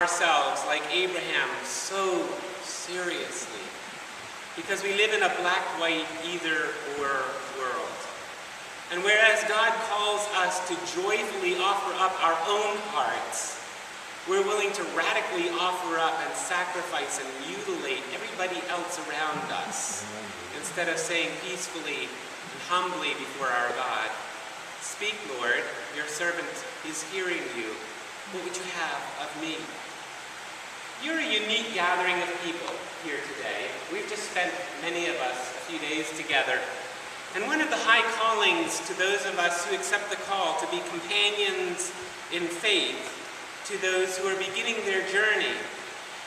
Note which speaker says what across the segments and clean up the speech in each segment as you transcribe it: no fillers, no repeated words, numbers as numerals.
Speaker 1: ourselves, like Abraham, so seriously, because we live in a black-white either-or world. And whereas God calls us to joyfully offer up our own hearts, we're willing to radically offer up and sacrifice and mutilate everybody else around us, instead of saying peacefully and humbly before our God, "Speak, Lord, your servant is hearing you. What would you have of me?" You're a unique gathering of people here today. We've just spent, many of us, a few days together. And one of the high callings to those of us who accept the call to be companions in faith to those who are beginning their journey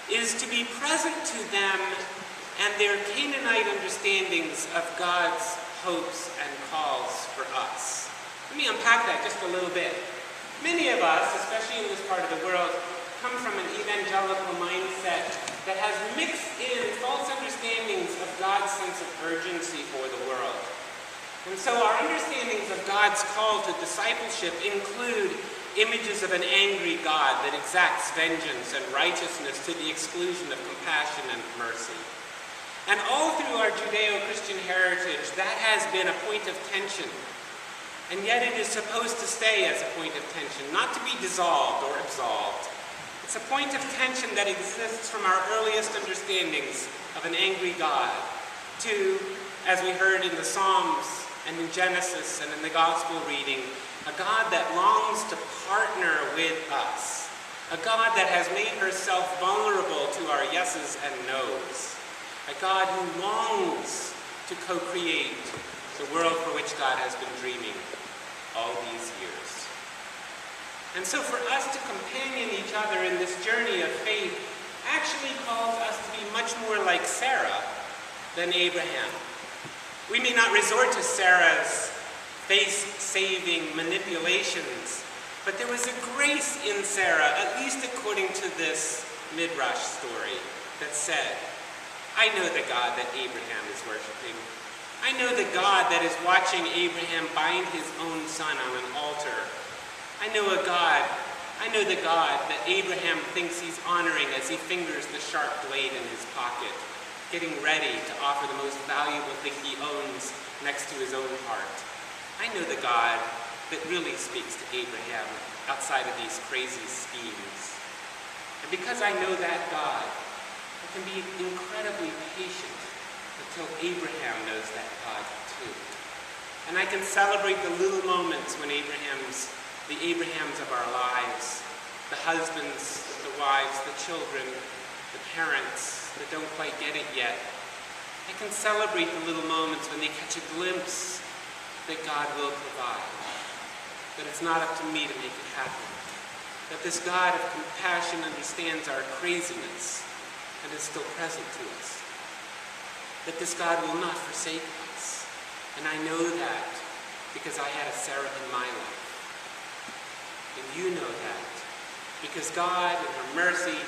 Speaker 1: is to be present to them and their Canaanite understandings of God's hopes and calls for us. Let me unpack that just a little bit. Many of us, especially in this part of the world, come from an evangelical mindset that has mixed in false understandings of God's sense of urgency for the world. And so our understandings of God's call to discipleship include images of an angry God that exacts vengeance and righteousness to the exclusion of compassion and mercy. And all through our Judeo-Christian heritage, that has been a point of tension. And yet it is supposed to stay as a point of tension, not to be dissolved or absolved. It's a point of tension that exists from our earliest understandings of an angry God to, as we heard in the Psalms and in Genesis and in the Gospel reading, a God that longs to partner with us, a God that has made herself vulnerable to our yeses and nos, a God who longs to co-create the world for which God has been dreaming all these years. And so for us to companion each other in this journey of faith actually calls us to be much more like Sarah than Abraham. We may not resort to Sarah's face-saving manipulations, but there was a grace in Sarah, at least according to this Midrash story, that said, "I know the God that Abraham is worshiping. I know the God that is watching Abraham bind his own son on an altar. I know the God that Abraham thinks he's honoring as he fingers the sharp blade in his pocket, getting ready to offer the most valuable thing he owns next to his own heart. I know the God that really speaks to Abraham outside of these crazy schemes. And because I know that God, I can be incredibly patient until Abraham knows that God too. And I can celebrate the little moments when the Abrahams of our lives, the husbands, the wives, the children, the parents that don't quite get it yet. I can celebrate the little moments when they catch a glimpse that God will provide, that it's not up to me to make it happen, that this God of compassion understands our craziness and is still present to us, that this God will not forsake us. And I know that because I had a Sarah in my life. And you know that because God, in her mercy,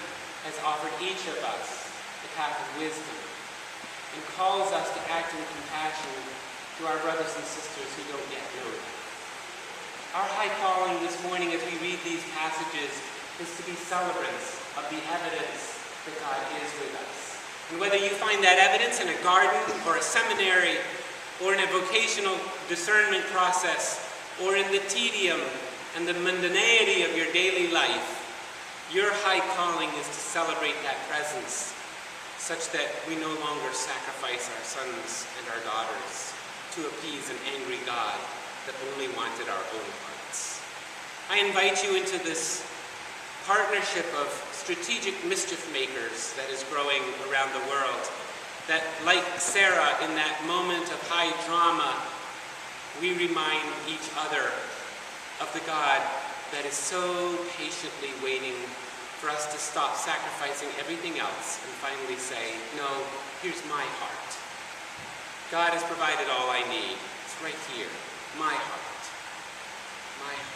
Speaker 1: has offered each of us the path of wisdom and calls us to act in compassion to our brothers and sisters who don't yet know that. Our high calling this morning as we read these passages is to be celebrants of the evidence that God is with us. And whether you find that evidence in a garden or a seminary or in a vocational discernment process or in the tedium and the mundanity of your daily life, your high calling is to celebrate that presence such that we no longer sacrifice our sons and our daughters to appease an angry God that only wanted our own hearts. I invite you into this partnership of strategic mischief makers that is growing around the world, that like Sarah in that moment of high drama, we remind each other of the God that is so patiently waiting for us to stop sacrificing everything else and finally say, "No, here's my heart. God has provided all I need. It's right here. My heart. My heart."